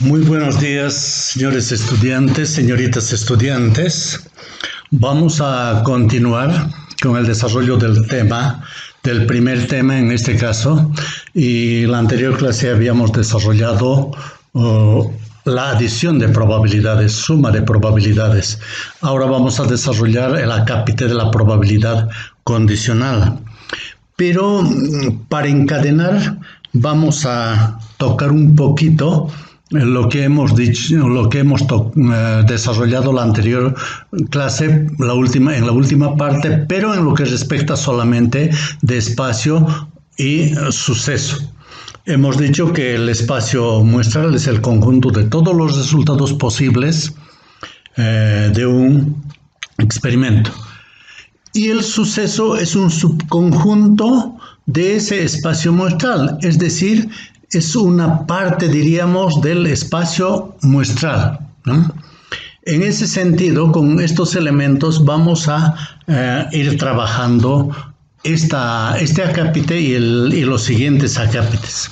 Muy buenos días, señores estudiantes, señoritas estudiantes. Vamos a continuar con el desarrollo del primer tema en este caso. Y en la anterior clase habíamos desarrollado la adición de probabilidades, suma de probabilidades. Ahora vamos a desarrollar el acápite de la probabilidad condicional. Pero para encadenar vamos a tocar un poquito lo que hemos dicho, desarrollado la anterior clase, en la última parte, pero en lo que respecta solamente de espacio y suceso. Hemos dicho que el espacio muestral es el conjunto de todos los resultados posibles de un experimento. Y el suceso es un subconjunto de ese espacio muestral, es decir, es una parte, diríamos, del espacio muestral, ¿no? En ese sentido, con estos elementos vamos a ir trabajando este acápite y los siguientes acápites.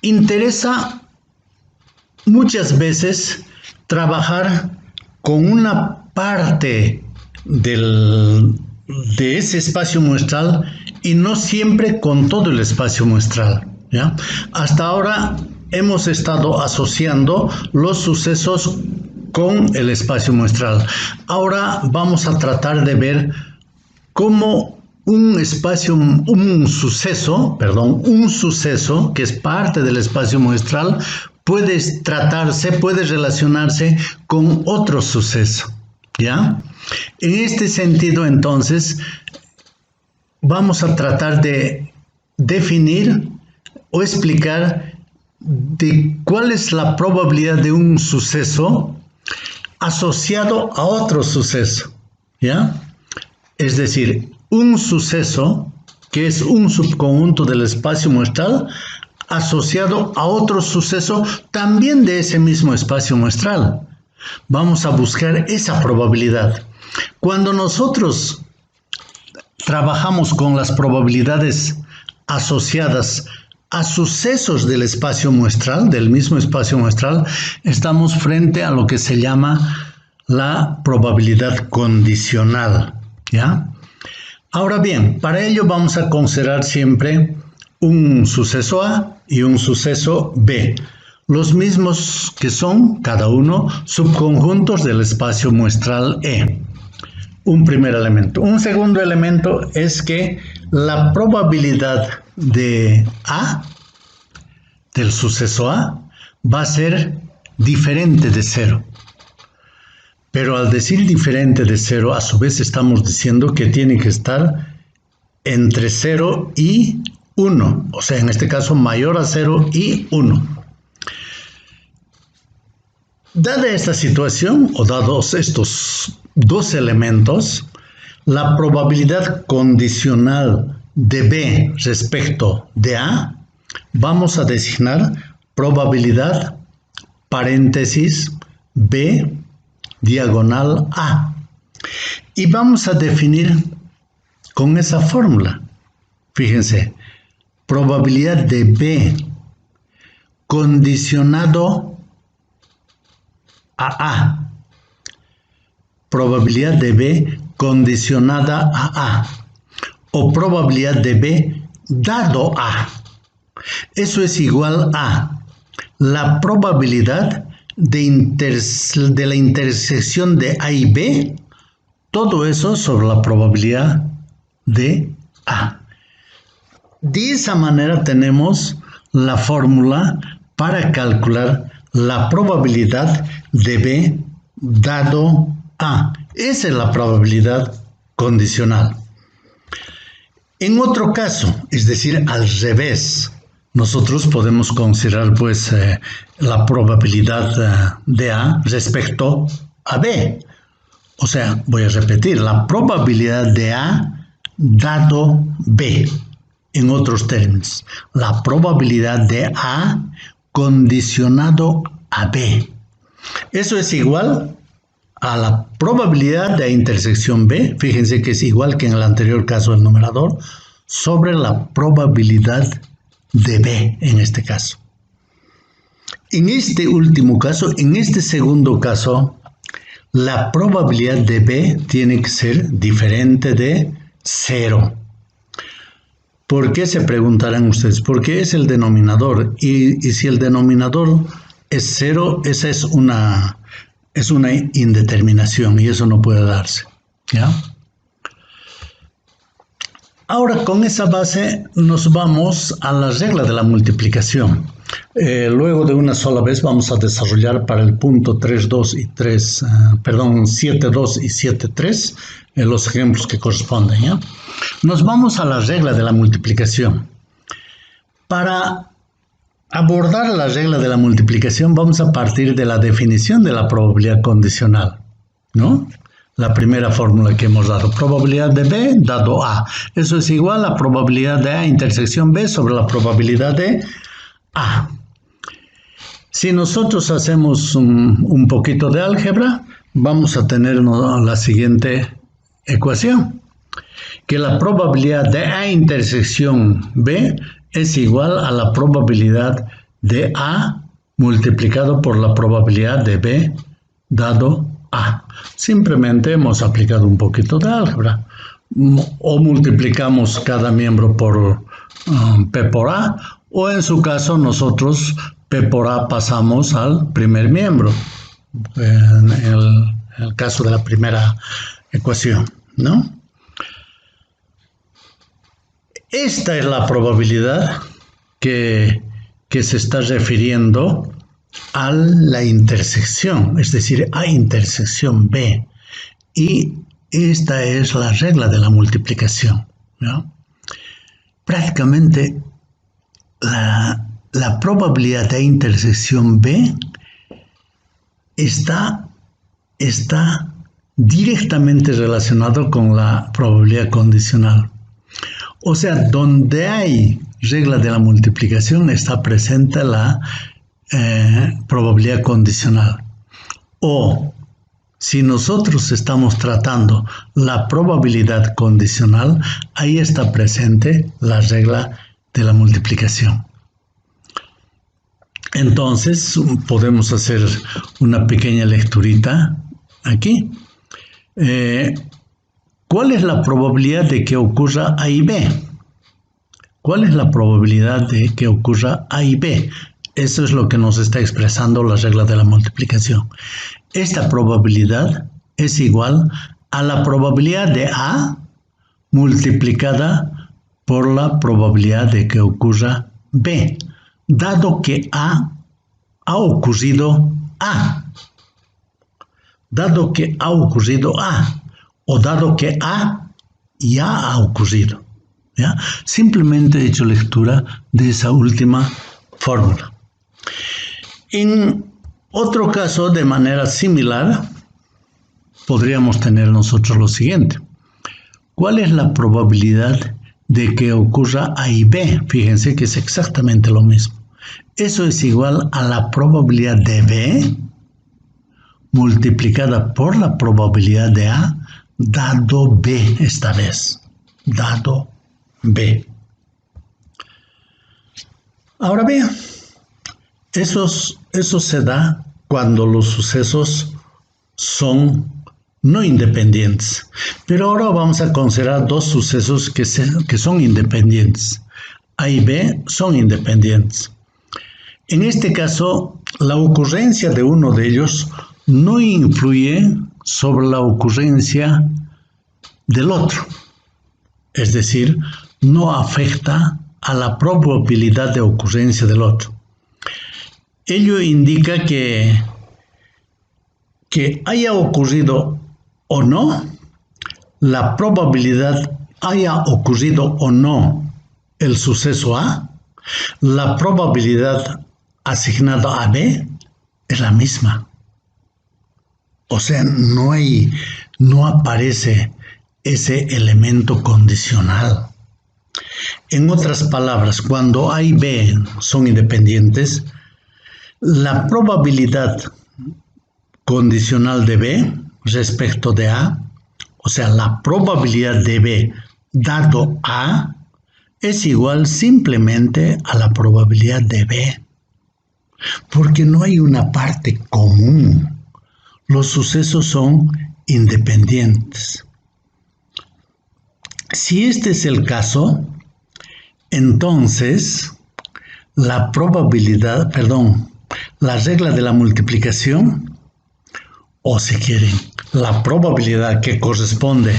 Interesa muchas veces trabajar con una parte de ese espacio muestral y no siempre con todo el espacio muestral, ¿ya? Hasta ahora hemos estado asociando los sucesos con el espacio muestral. Ahora vamos a tratar de ver cómo un suceso que es parte del espacio muestral puede relacionarse con otro suceso, ¿ya? En este sentido, entonces, vamos a tratar de definir o explicar de cuál es la probabilidad de un suceso asociado a otro suceso, ¿ya? Es decir, un suceso que es un subconjunto del espacio muestral asociado a otro suceso también de ese mismo espacio muestral. Vamos a buscar esa probabilidad. Cuando nosotros trabajamos con las probabilidades asociadas a sucesos del espacio muestral, del mismo espacio muestral, estamos frente a lo que se llama la probabilidad condicional, ¿ya? Ahora bien, para ello vamos a considerar siempre un suceso A y un suceso B, los mismos que son, cada uno, subconjuntos del espacio muestral E. Un primer elemento. Un segundo elemento es que la probabilidad de A, del suceso A, va a ser diferente de cero. Pero al decir diferente de cero, a su vez estamos diciendo que tiene que estar entre 0 y 1. O sea, en este caso, mayor a 0 y 1. Dada esta situación, o dados estos dos elementos, la probabilidad condicional de B respecto de A, vamos a designar probabilidad paréntesis B diagonal A. Y vamos a definir con esa fórmula. Fíjense, probabilidad de B condicionado a A. Probabilidad de B condicionada a A. O probabilidad de B dado A. Eso es igual a la probabilidad de la intersección de A y B, todo eso sobre la probabilidad de A. De esa manera tenemos la fórmula para calcular la probabilidad de B dado A. Esa es la probabilidad condicional. En otro caso, es decir, al revés, nosotros podemos considerar pues la probabilidad de A respecto a B. O sea, voy a repetir, la probabilidad de A dado B. En otros términos, la probabilidad de A condicionado a B. Eso es igual a la probabilidad de intersección B, fíjense que es igual que en el anterior caso del numerador, sobre la probabilidad de B en este caso. En este último caso, en este segundo caso, la probabilidad de B tiene que ser diferente de 0. ¿Por qué se preguntarán ustedes? Porque es el denominador y si el denominador es 0, esa es una indeterminación y eso no puede darse, ¿ya? Ahora con esa base nos vamos a la regla de la multiplicación. Luego de una sola vez vamos a desarrollar para el punto 3.2 y 7.2 y 7.3 los ejemplos que corresponden, ¿ya? Nos vamos a la regla de la multiplicación. Para abordar la regla de la multiplicación vamos a partir de la definición de la probabilidad condicional, ¿no? La primera fórmula que hemos dado, probabilidad de B dado A. Eso es igual a probabilidad de A intersección B sobre la probabilidad de A. Si nosotros hacemos un poquito de álgebra, vamos a tener la siguiente ecuación, que la probabilidad de A intersección B es igual a la probabilidad de A multiplicado por la probabilidad de B dado A. Simplemente hemos aplicado un poquito de álgebra. O multiplicamos cada miembro por P por A, o en su caso nosotros P por A pasamos al primer miembro, en el caso de la primera ecuación, ¿no? Esta es la probabilidad que se está refiriendo a la intersección, es decir, A intersección B. Y esta es la regla de la multiplicación, ¿no? Prácticamente la probabilidad de intersección B está directamente relacionado con la probabilidad condicional. O sea, donde hay regla de la multiplicación está presente la probabilidad condicional. O si nosotros estamos tratando la probabilidad condicional, ahí está presente la regla de la multiplicación. Entonces, podemos hacer una pequeña lecturita aquí. ¿Cuál es la probabilidad de que ocurra A y B? ¿Cuál es la probabilidad de que ocurra A y B? Eso es lo que nos está expresando la regla de la multiplicación. Esta probabilidad es igual a la probabilidad de A multiplicada por la probabilidad de que ocurra B, dado que ha ocurrido A. Dado que ha ocurrido A, o dado que A ya ha ocurrido, ¿ya? Simplemente he hecho lectura de esa última fórmula. En otro caso, de manera similar, podríamos tener nosotros lo siguiente. ¿Cuál es la probabilidad de que ocurra A y B? Fíjense que es exactamente lo mismo. Eso es igual a la probabilidad de B multiplicada por la probabilidad de A dado B esta vez. Dado B. Ahora bien, eso se da cuando los sucesos son no independientes. Pero ahora vamos a considerar dos sucesos que son independientes. A y B son independientes. En este caso, la ocurrencia de uno de ellos no influye sobre la ocurrencia del otro. Es decir, no afecta a la probabilidad de ocurrencia del otro. Ello indica que haya ocurrido o no, la probabilidad haya ocurrido o no el suceso A, la probabilidad asignada a B es la misma. O sea, no aparece ese elemento condicional. En otras palabras, cuando A y B son independientes, la probabilidad condicional de B respecto de A, o sea, la probabilidad de B dado A, es igual simplemente a la probabilidad de B, porque no hay una parte común. Los sucesos son independientes. Si este es el caso, entonces la regla de la multiplicación, o si quieren, la probabilidad que corresponde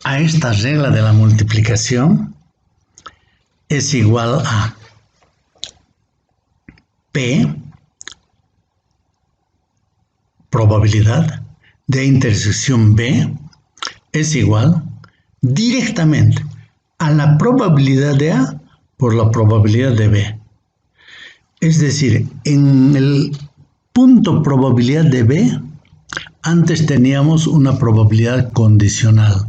a esta regla de la multiplicación es igual a P, probabilidad de intersección B, es igual directamente a la probabilidad de A por la probabilidad de B. Es decir, en el punto probabilidad de B, antes teníamos una probabilidad condicional.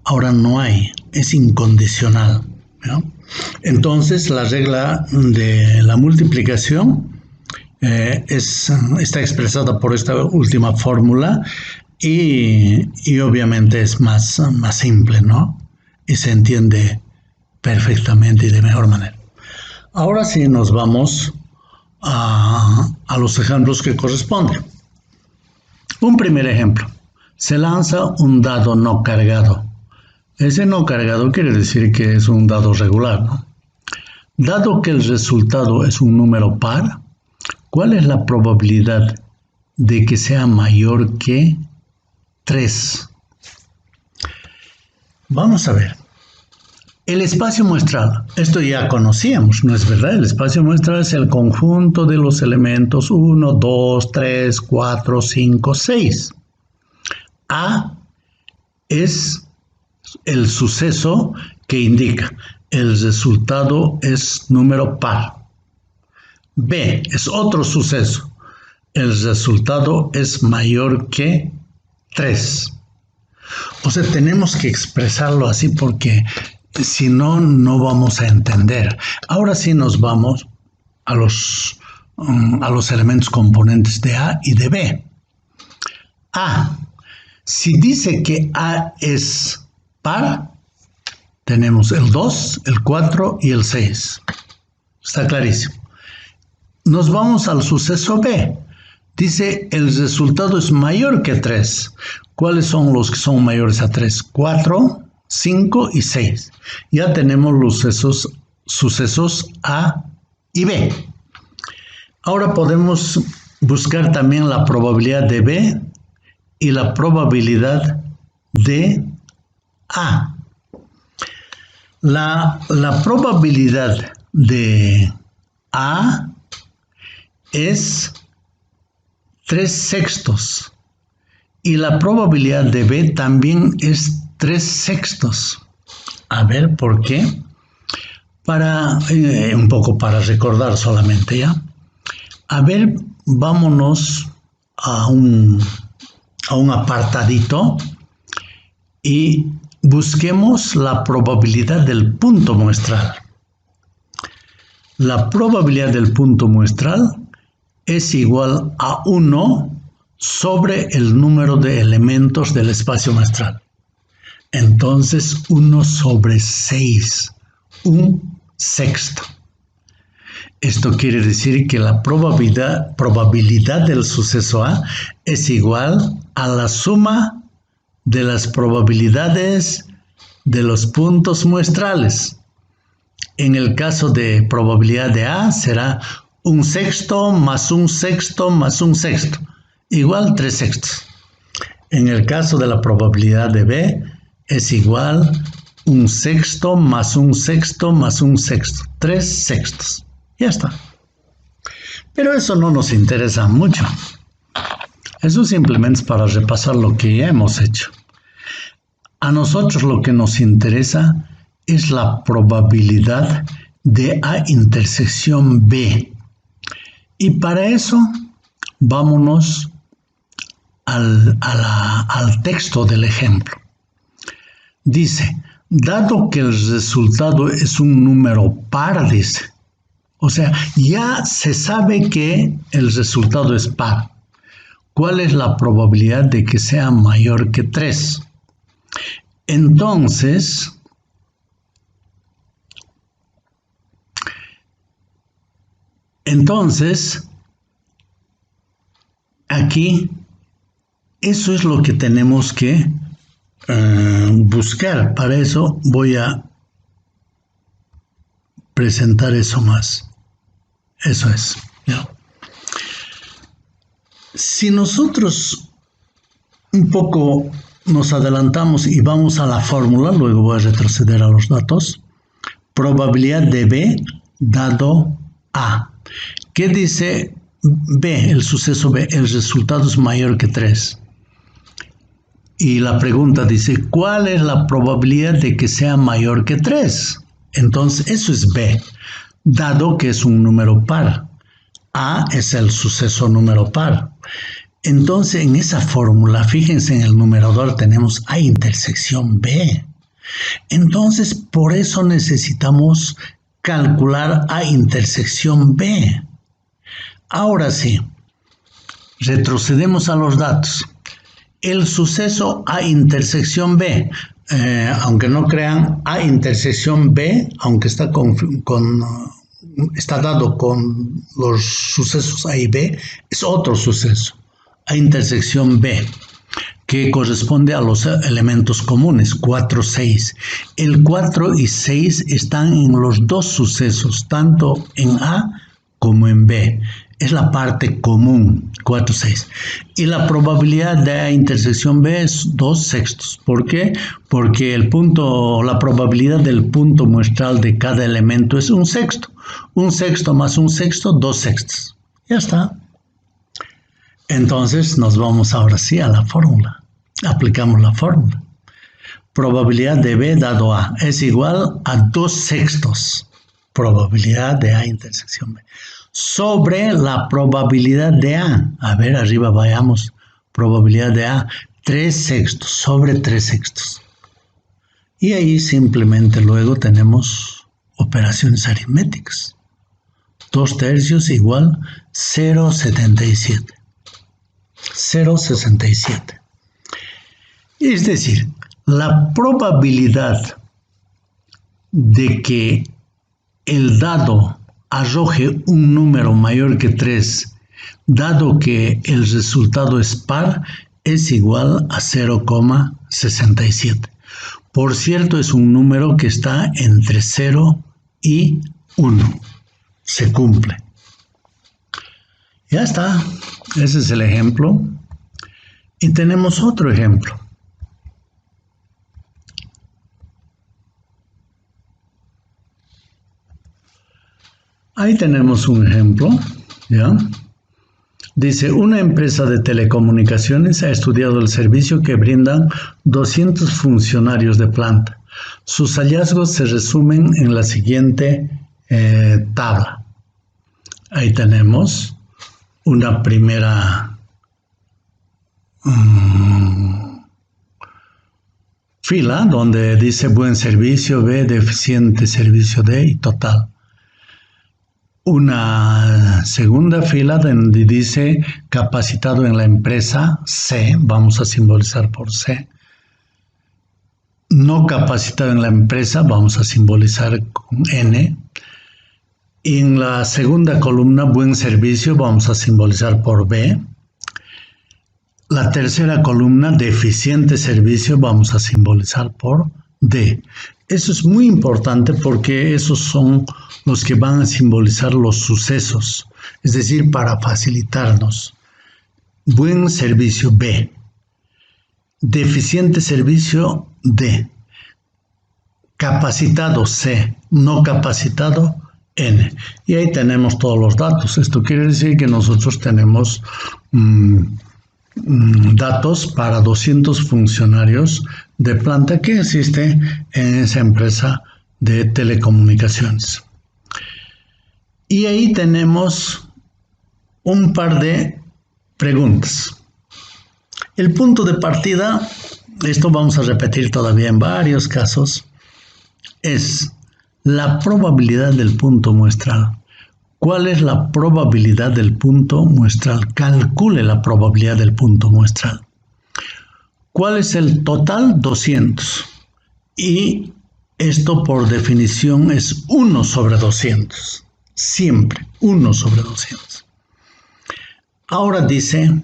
Ahora no hay, es incondicional, ¿no? Entonces la regla de la multiplicación está expresada por esta última fórmula y obviamente es más simple, ¿no? Y se entiende perfectamente y de mejor manera. Ahora sí nos vamos a los ejemplos que corresponden. Un primer ejemplo. Se lanza un dado no cargado. Ese no cargado quiere decir que es un dado regular, ¿no? Dado que el resultado es un número par, ¿cuál es la probabilidad de que sea mayor que 3? Vamos a ver. El espacio muestral, esto ya conocíamos, ¿no es verdad? El espacio muestral es el conjunto de los elementos 1, 2, 3, 4, 5, 6. A es el suceso que indica el resultado es número par. B es otro suceso. El resultado es mayor que 3. O sea, tenemos que expresarlo así porque si no, no vamos a entender. Ahora sí nos vamos a los elementos componentes de A y de B. A. Si dice que A es par, tenemos el 2, el 4 y el 6. Está clarísimo. Nos vamos al suceso B. Dice el resultado es mayor que 3. ¿Cuáles son los que son mayores a 3? 4, 5 y 6. Ya tenemos los sucesos A y B. Ahora podemos buscar también la probabilidad de B y la probabilidad de A. La probabilidad de A es 3/6 y la probabilidad de B también es 3/6. A ver, ¿por qué? Un poco para recordar solamente, ¿ya? A ver, vámonos a un apartadito y busquemos la probabilidad del punto muestral. La probabilidad del punto muestral es igual a 1 sobre el número de elementos del espacio muestral. Entonces 1 sobre 6, 1/6. Esto quiere decir que la probabilidad del suceso A es igual a la suma de las probabilidades de los puntos muestrales. En el caso de probabilidad de A será 1/6 más 1/6 más 1/6, igual 3/6. En el caso de la probabilidad de B es igual 1/6 más 1/6 más 1/6, 3/6. Ya está. Pero eso no nos interesa mucho. Eso simplemente es para repasar lo que ya hemos hecho. A nosotros lo que nos interesa es la probabilidad de A intersección B. Y para eso, vámonos al texto del ejemplo. Dice, dado que el resultado es un número par, dice, o sea, ya se sabe que el resultado es par. ¿Cuál es la probabilidad de que sea mayor que 3? Entonces, Entonces, aquí, eso es lo que tenemos que buscar. Para eso voy a presentar eso más. Eso es, ¿no? Si nosotros un poco nos adelantamos y vamos a la fórmula, luego voy a retroceder a los datos. Probabilidad de B dado A. ¿Qué dice B, el suceso B? El resultado es mayor que 3. Y la pregunta dice, ¿cuál es la probabilidad de que sea mayor que 3? Entonces, eso es B, dado que es un número par. A es el suceso número par. Entonces, en esa fórmula, fíjense en el numerador, tenemos A intersección B. Entonces, por eso necesitamos calcular A intersección B. Ahora sí, retrocedemos a los datos. El suceso A intersección B, aunque no crean, A intersección B, aunque está está dado con los sucesos A y B, es otro suceso, A intersección B, que corresponde a los elementos comunes, 4, 6. El 4 y 6 están en los dos sucesos, tanto en A como en B. Es la parte común, 4, 6. Y la probabilidad de A intersección B es 2 sextos. ¿Por qué? Porque la probabilidad del punto muestral de cada elemento es 1 sexto. 1 sexto más 1 sexto, 2 sextos. Ya está. Entonces nos vamos ahora sí a la fórmula. Aplicamos la fórmula. Probabilidad de B dado A es igual a 2 sextos. Probabilidad de A intersección B. Sobre la probabilidad de A. A ver, arriba vayamos. Probabilidad de A. 3 sextos sobre 3 sextos. Y ahí simplemente luego tenemos operaciones aritméticas. 2 tercios igual 0,77. 0,67. Es decir, la probabilidad de que el dado arroje un número mayor que 3, dado que el resultado es par, es igual a 0,67. Por cierto, es un número que está entre 0 y 1. Se cumple. Ya está. Ese es el ejemplo. Y tenemos otro ejemplo. Ahí tenemos un ejemplo, ¿ya? Dice, una empresa de telecomunicaciones ha estudiado el servicio que brindan 200 funcionarios de planta. Sus hallazgos se resumen en la siguiente tabla. Ahí tenemos una primera fila donde dice buen servicio, B, deficiente servicio, D y total. Una segunda fila donde dice capacitado en la empresa, C, vamos a simbolizar por C. No capacitado en la empresa, vamos a simbolizar con N. Y en la segunda columna, buen servicio, vamos a simbolizar por B. La tercera columna, deficiente servicio, vamos a simbolizar por D. Eso es muy importante porque esos son los que van a simbolizar los sucesos, es decir, para facilitarnos. Buen servicio, B. Deficiente servicio, D. Capacitado, C. No capacitado, N. Y ahí tenemos todos los datos. Esto quiere decir que nosotros tenemos datos para 200 funcionarios de planta que existe en esa empresa de telecomunicaciones. Y ahí tenemos un par de preguntas. El punto de partida, esto vamos a repetir todavía en varios casos, es la probabilidad del punto muestral. ¿Cuál es la probabilidad del punto muestral? Calcule la probabilidad del punto muestral. ¿Cuál es el total? 200. Y esto por definición es 1 sobre 200. siempre, 1 sobre 200. Ahora dice,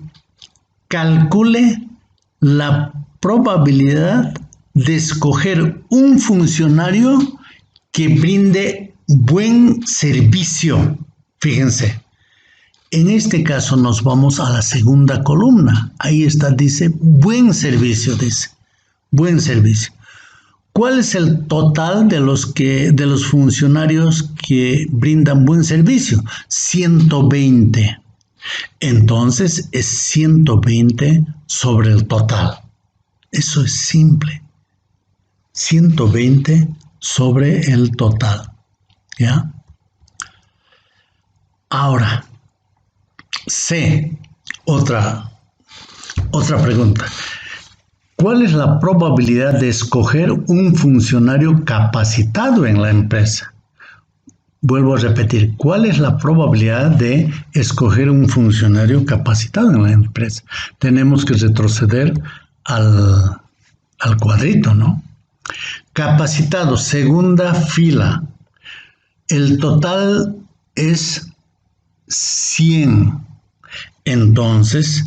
calcule la probabilidad de escoger un funcionario que brinde buen servicio. Fíjense, en este caso nos vamos a la segunda columna. Ahí está, dice, buen servicio, dice, buen servicio. ¿Cuál es el total de los funcionarios que brindan buen servicio? 120. Entonces es 120 sobre el total. Eso es simple. 120 sobre el total. ¿Ya? Ahora, C, otra pregunta. ¿Cuál es la probabilidad de escoger un funcionario capacitado en la empresa? Vuelvo a repetir, ¿cuál es la probabilidad de escoger un funcionario capacitado en la empresa? Tenemos que retroceder al cuadrito, ¿no? Capacitado, segunda fila. El total es 100. Entonces,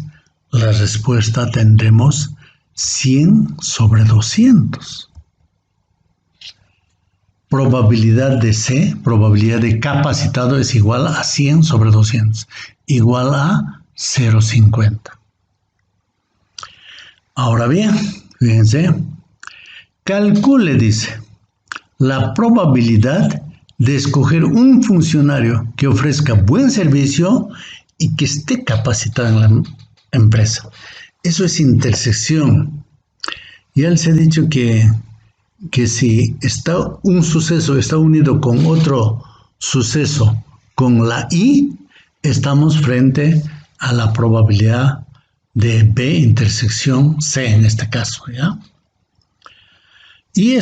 la respuesta tendremos 100 sobre 200. Probabilidad de C, probabilidad de capacitado es igual a 100 sobre 200, igual a 0,50. Ahora bien, fíjense, calcule, dice, la probabilidad de escoger un funcionario que ofrezca buen servicio y que esté capacitado en la empresa. Eso es intersección. Ya les he dicho que si un suceso está unido con otro suceso con la I, estamos frente a la probabilidad de B intersección C en este caso, ¿ya? Y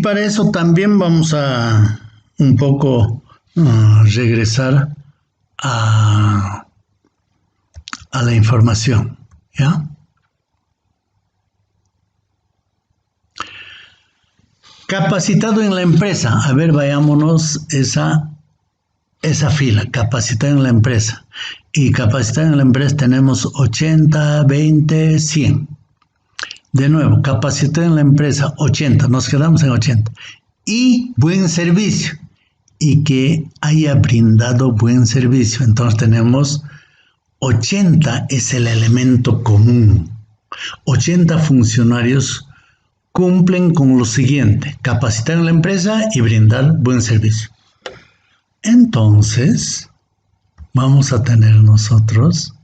para eso también vamos a un poco regresar a la información, ¿ya? Capacitado en la empresa. A ver, vayámonos esa fila, capacitado en la empresa. Y capacitado en la empresa tenemos 80, 20, 100. De nuevo, capacitado en la empresa, 80, nos quedamos en 80. Y buen servicio, y que haya brindado buen servicio. Entonces tenemos 80 es el elemento común. 80 funcionarios cumplen con lo siguiente: capacitar en la empresa y brindar buen servicio. Entonces, vamos a tener nosotros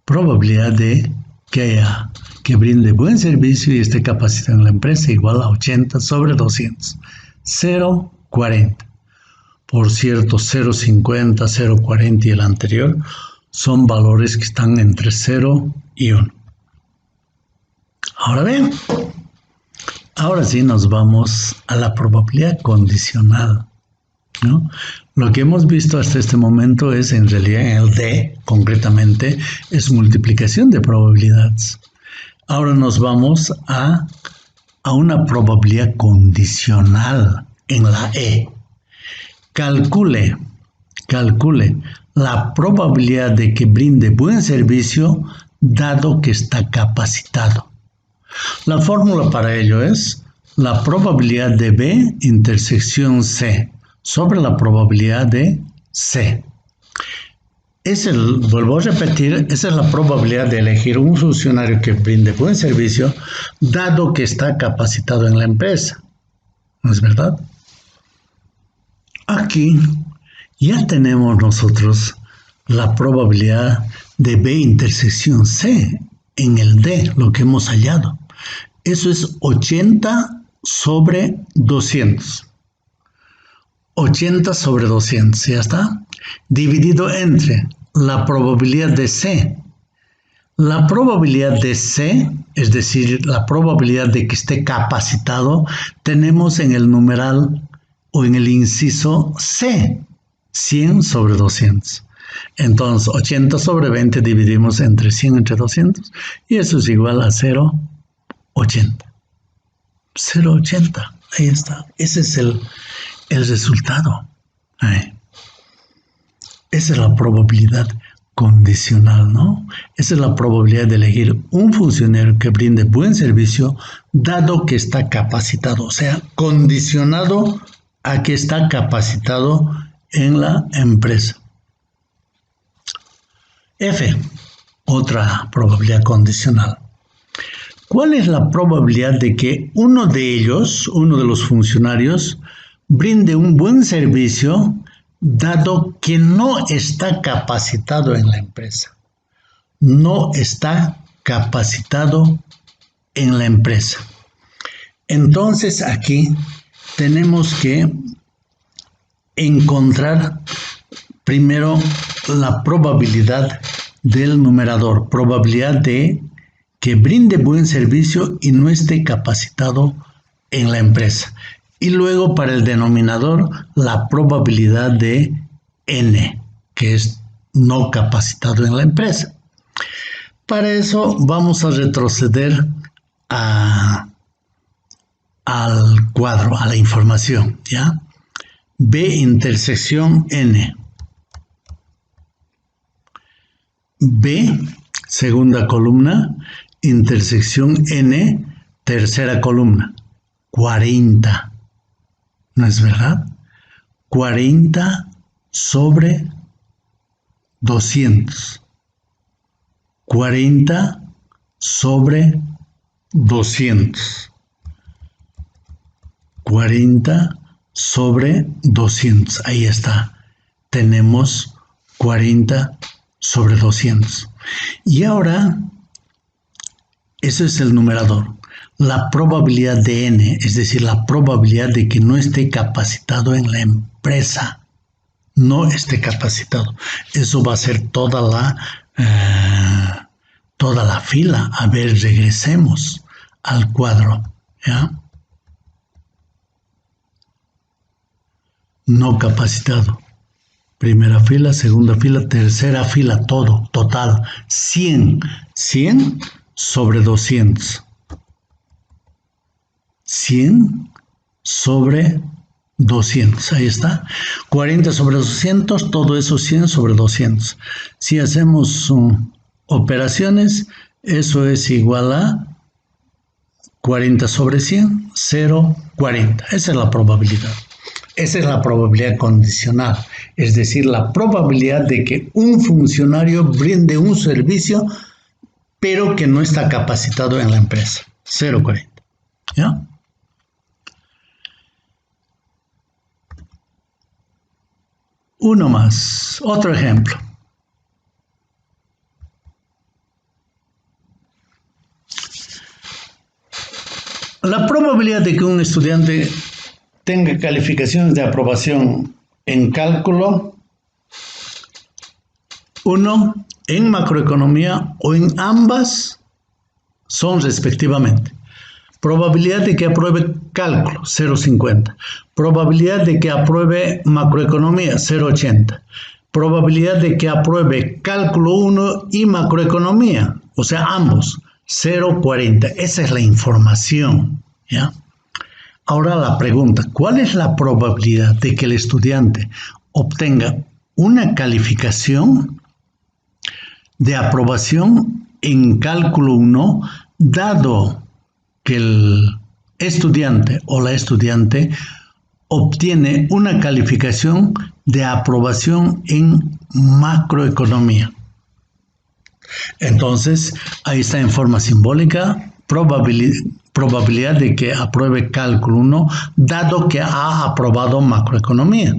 probabilidad de que brinde buen servicio y esté capacitado en la empresa igual a 80 sobre 200. 0,40. Por cierto, 0,50, 0,40 y el anterior son valores que están entre 0 y 1. Ahora bien, ahora sí nos vamos a la probabilidad condicional, ¿no? Lo que hemos visto hasta este momento es, en realidad, en el D, concretamente, es multiplicación de probabilidades. Ahora nos vamos a una probabilidad condicional en la E. Calcule la probabilidad de que brinde buen servicio dado que está capacitado. La fórmula para ello es la probabilidad de B intersección C sobre la probabilidad de C. Vuelvo a repetir, esa es la probabilidad de elegir un funcionario que brinde buen servicio dado que está capacitado en la empresa. ¿No es verdad? Aquí ya tenemos nosotros la probabilidad de B intersección C en el D, lo que hemos hallado. Eso es 80 sobre 200. 80 sobre 200, ¿ya está? Dividido entre la probabilidad de C. La probabilidad de C, es decir, la probabilidad de que esté capacitado, tenemos en el numeral o en el inciso C, 100 sobre 200. Entonces, 80 sobre 20 dividimos entre 100 entre 200 y eso es igual a 0,80. 0,80, ahí está. Ese es el resultado. Ahí. Esa es la probabilidad condicional, ¿no? Esa es la probabilidad de elegir un funcionario que brinde buen servicio, dado que está capacitado, o sea, condicionado a que está capacitado en la empresa. F, otra probabilidad condicional. ¿Cuál es la probabilidad de que uno de ellos, uno de los funcionarios, brinde un buen servicio, dado que no está capacitado en la empresa? No está capacitado en la empresa. Entonces aquí tenemos que encontrar primero la probabilidad del numerador, probabilidad de que brinde buen servicio y no esté capacitado en la empresa. Y luego para el denominador, la probabilidad de N, que es no capacitado en la empresa. Para eso vamos a retroceder al cuadro, a la información, ¿ya? B intersección N. B, segunda columna, intersección N, tercera columna. 40. ¿No es verdad? 40 sobre 200. 40 sobre 200. 40 sobre 200. Ahí está. Tenemos 40 sobre 200. Y ahora, eso es el numerador. La probabilidad de N, es decir, la probabilidad de que no esté capacitado en la empresa. No esté capacitado. Eso va a ser toda la fila. A ver, regresemos al cuadro, ¿ya? No capacitado. Primera fila, segunda fila, tercera fila, todo, total, 100. 100 sobre 200. 100 sobre 200, ahí está. 40 sobre 200, todo eso 100 sobre 200. Si hacemos operaciones, eso es igual a 40 sobre 100, 0,40. Esa es la probabilidad. Esa es la probabilidad condicional, es decir, la probabilidad de que un funcionario brinde un servicio, pero que no está capacitado en la empresa. 0,40. ¿Ya? Uno más, otro ejemplo. La probabilidad de que un estudiante tenga calificaciones de aprobación en cálculo 1, en macroeconomía o en ambas son respectivamente. Probabilidad de que apruebe cálculo, 0,50. Probabilidad de que apruebe macroeconomía, 0,80. Probabilidad de que apruebe cálculo 1 y macroeconomía, o sea, ambos, 0,40. Esa es la información, ¿ya? Ahora la pregunta, ¿cuál es la probabilidad de que el estudiante obtenga una calificación de aprobación en cálculo 1, dado que el estudiante o la estudiante obtiene una calificación de aprobación en macroeconomía? Entonces, ahí está en forma simbólica, probabilidad de que apruebe cálculo 1, dado que ha aprobado macroeconomía.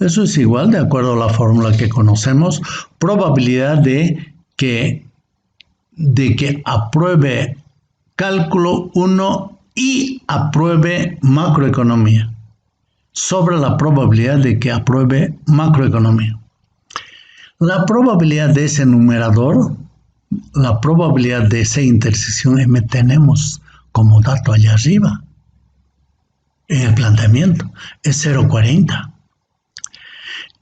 Eso es igual, de acuerdo a la fórmula que conocemos, probabilidad de que apruebe cálculo 1 y apruebe macroeconomía, sobre la probabilidad de que apruebe macroeconomía. La probabilidad de ese numerador, la probabilidad de esa intersección M tenemos como dato allá arriba, en el planteamiento, es 0,40.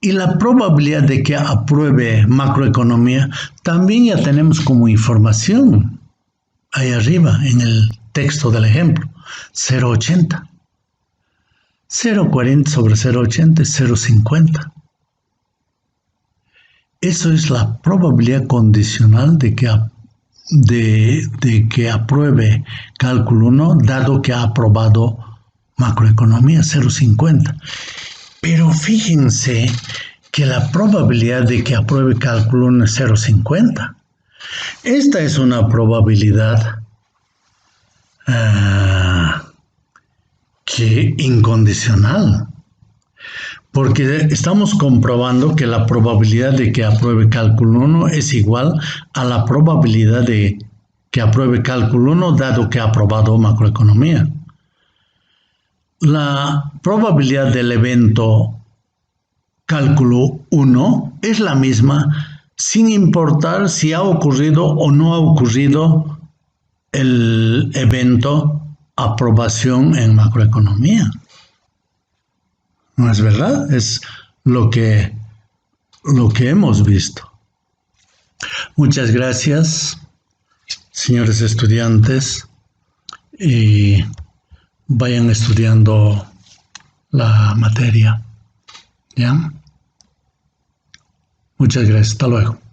Y la probabilidad de que apruebe macroeconomía también ya tenemos como información ahí arriba en el texto del ejemplo, 0,80. 0,40 sobre 0,80 es 0,50. Eso es la probabilidad condicional de que apruebe cálculo 1, dado que ha aprobado macroeconomía, 0,50. Pero fíjense que la probabilidad de que apruebe cálculo 1 es 0,50. Esta es una probabilidad incondicional, porque estamos comprobando que la probabilidad de que apruebe cálculo 1 es igual a la probabilidad de que apruebe cálculo 1 dado que ha aprobado macroeconomía. La probabilidad del evento cálculo 1 es la misma sin importar si ha ocurrido o no ha ocurrido el evento aprobación en macroeconomía. ¿No es verdad? Es lo que hemos visto. Muchas gracias, señores estudiantes, y vayan estudiando la materia. ¿Ya? Muchas gracias. Hasta luego.